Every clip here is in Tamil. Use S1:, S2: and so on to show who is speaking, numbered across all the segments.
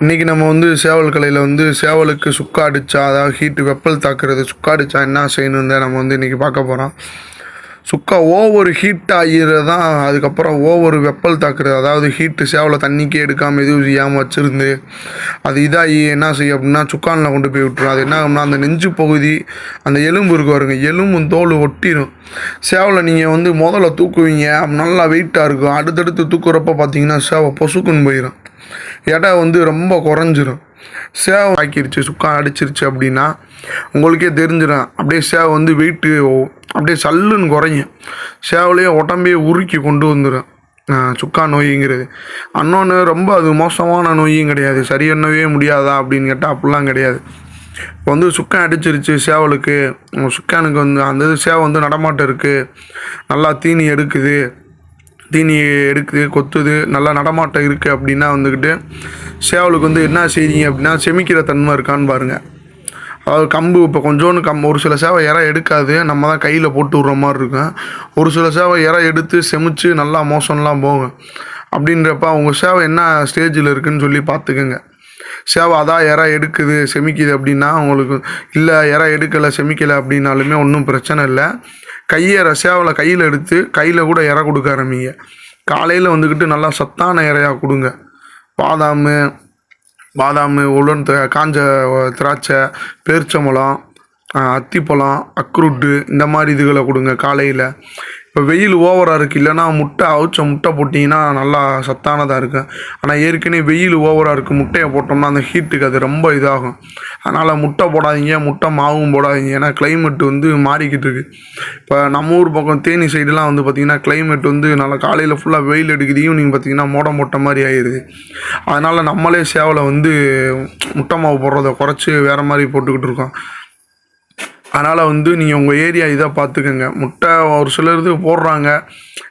S1: இன்றைக்கி நம்ம வந்து சேவல் கலையில் வந்து சேவலுக்கு சுக்கா அடித்தா, அதாவது ஹீட்டு வெப்பல் தாக்குறது, சுக்கா அடித்தா என்ன செய்யணுன்னு தான் நம்ம வந்து இன்றைக்கி பார்க்க போகிறோம். சுக்கா ஓவர் ஹீட் ஆகிறது தான், அதுக்கப்புறம் ஓவர் வெப்பல் தாக்குறது, அதாவது ஹீட்டு சேவலை தண்ணிக்கே எடுக்காமல் எதுவும் செய்யாமல் வச்சுருந்து அது இதாகி என்ன செய்யும் அப்படின்னா சுக்கானில் கொண்டு போய் விட்டுரும். அது என்ன ஆகும்னா அந்த நெஞ்சு பகுதி, அந்த எலும்பு இருக்கு பாருங்க, எலும்பும் தோல் ஒட்டிடும். சேவலை நீங்கள் வந்து முதல்ல தூக்குவீங்க, நல்லா வெயிட்டாக இருக்கும். அடுத்தடுத்து தூக்குறப்ப பார்த்தீங்கன்னா சேவை பொசுக்குன்னு போயிடும், எடை வந்து ரொம்ப குறைஞ்சிரும். சேவை ஆக்கிருச்சு, சுக்கா அடிச்சிருச்சு அப்படின்னா உங்களுக்கே தெரிஞ்சிடும். அப்படியே சேவை வந்து வெயிட்டு அப்படியே சல்லுன்னு குறையும். சேவலையே உடம்பையே உருக்கி கொண்டு வந்துடும் சுக்கா நோய்ங்கிறது. இன்னொன்று ரொம்ப அது மோசமான நோயும் கிடையாது. சரி பண்ணவே முடியாதா அப்படின்னு கேட்டால் அப்படிலாம் கிடையாது. இப்போ வந்து சுக்கா அடிச்சிருச்சு சேவலுக்கு, சுக்கானுக்கு வந்து அந்த இது சேவை வந்து நடமாட்டம் இருக்குது, நல்லா தீனி எடுக்குது, கொத்துது, நல்லா நடமாட்டம் இருக்குது அப்படின்னா வந்துக்கிட்டு சேவலுக்கு வந்து என்ன செய்றீங்க அப்படின்னா செமிக்கிற தன்மை இருக்கான்னு பாருங்கள். அதாவது கம்பு இப்போ கொஞ்சோன்னு ஒரு சில சேவை இறை எடுக்காது, நம்ம தான் கையில் போட்டு விட்ற மாதிரி இருக்கும். ஒரு சில சேவை இறை எடுத்து செமிச்சு நல்லா மோசம்லாம் போகும். அப்படின்றப்ப அவங்க சேவை என்ன ஸ்டேஜில் இருக்குதுன்னு சொல்லி பார்த்துக்கோங்க. சேவை அதான் இறை எடுக்குது செமிக்குது அப்படின்னா உங்களுக்கு இல்லை, இறை எடுக்கலை செமிக்கலை அப்படின்னாலுமே ஒன்றும் பிரச்சனை இல்லை. சேவலை கையில் எடுத்து கையில் கூட இறை கொடுக்க ஆரம்பிங்க. காலையில் வந்துக்கிட்டு நல்லா சத்தான இறையாக கொடுங்க. பாதாம், காஞ்ச திராட்சை, பேரிச்சம்பழம், அத்திப்பழம், அக்ரூட்டு, இந்த மாதிரி இதுகளை கொடுங்க காலையில். இப்போ வெயில் ஓவராக இருக்குது, இல்லைனா அவிச்ச முட்டை போட்டிங்கன்னா நல்லா சத்தானதாக இருக்கும். ஆனால் ஏற்கனவே வெயில் ஓவராக இருக்குது, முட்டையை போட்டோம்னா அந்த ஹீட்டுக்கு அது ரொம்ப இதாகும். அதனால் முட்டை போடாதீங்க, முட்டை மாவும் போடாதீங்க. ஏன்னா கிளைமேட் வந்து மாறிக்கிட்டு இருக்குது. இப்போ நம்ம ஊர் பக்கம் தேனி சைடெலாம் வந்து பார்த்திங்கன்னா கிளைமேட் வந்து நல்லா காலையில் ஃபுல்லாக வெயில் எடுக்குது, ஈவினிங் பார்த்திங்கன்னா மோடம் போட்ட மாதிரி ஆயிடுது. அதனால் நம்மளே சேவலை வந்து முட்டை மாவு போடுறத குறைச்சி வேறு மாதிரி போட்டுக்கிட்டு இருக்கோம். அதனால் வந்து நீங்கள் உங்கள் ஏரியா இதாக பார்த்துக்கோங்க. முட்டை ஒரு சிலர் இது போடுறாங்க,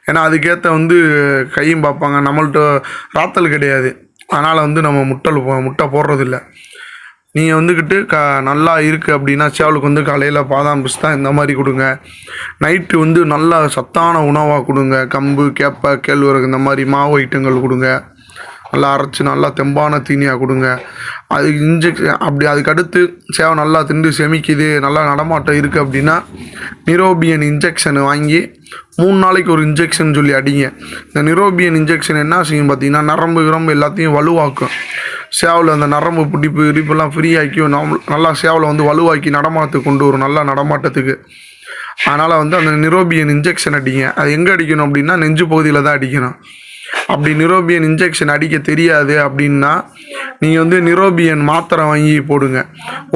S1: ஏன்னா அதுக்கேற்ற வந்து கையும் பார்ப்பாங்க. நம்மள்ட்ட ராத்தல் கிடையாது, அதனால் வந்து நம்ம முட்டை போடுறதில்ல. நீங்கள் வந்துக்கிட்டு நல்லா இருக்குது அப்படின்னா சேவலுக்கு வந்து காலையில் பாதாம், பிஸ்தா இந்த மாதிரி கொடுங்க. நைட்டு வந்து நல்லா சத்தான உணவாக கொடுங்க. கம்பு, கேப்பை, கேழ்வரகு இந்த மாதிரி மாவு ஐட்டங்கள் கொடுங்க. நல்லா அரைச்சி நல்லா தெம்பான தீனியாக கொடுங்க. அதுக்கு இன்ஜெக்ஷன் அதுக்கடுத்து சேவை நல்லா திண்டு செமிக்குது, நல்லா நடமாட்டம் இருக்குது அப்படின்னா நிரோபியன் இன்ஜெக்ஷன் வாங்கி 3 நாளைக்கு ஒரு இன்ஜெக்ஷன் சொல்லி அடிங்க. இந்த நிரோபியன் இன்ஜெக்ஷன் என்ன செய்யும் பார்த்தீங்கன்னா நரம்பு எல்லாத்தையும் வலுவாக்கும். சேவல் அந்த நரம்பு பிடிப்பெல்லாம் ஃப்ரீ ஆக்கி நல்லா சேவலை வந்து வலுவாக்கி நடமாட்டத்துக்கு கொண்டு வரும், நல்லா நடமாட்டத்துக்கு. அதனால் வந்து அந்த நிரோபியன் இன்ஜெக்ஷன் அடிங்க. அது எங்கே அடிக்கணும் அப்படின்னா நெஞ்சு பகுதியில் தான் அடிக்கணும். அப்படி நிரோபியன் இன்ஜெக்ஷன் அடிக்க தெரியாது அப்படின்னா நீங்கள் வந்து நிரோபியன் மாத்திரை வாங்கி போடுங்க.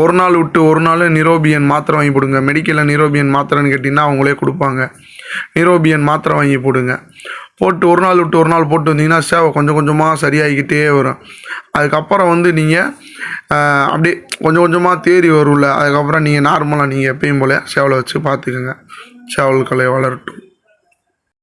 S1: ஒரு நாள் விட்டு ஒரு நாள் நிரோபியன் மாத்திரை வாங்கி போடுங்க. மெடிக்கலில் நிரோபியன் மாத்திரைன்னு கேட்டிங்கன்னா அவங்களே கொடுப்பாங்க. நிரோபியன் மாத்திரை வாங்கி போடுங்க. போட்டு ஒரு நாள் விட்டு ஒரு நாள் போட்டு வந்தீங்கன்னா சேவை கொஞ்சம் கொஞ்சமாக சரியாகிக்கிட்டே வரும். அதுக்கப்புறம் வந்து நீங்கள் அப்படியே கொஞ்சம் கொஞ்சமாக தேறி வரும்ல, அதுக்கப்புறம் நீங்கள் நார்மலாக நீங்கள் எப்பயும் போல் சேவலை வச்சு பார்த்துக்கோங்க. சேவல் கலை வளரட்டும்.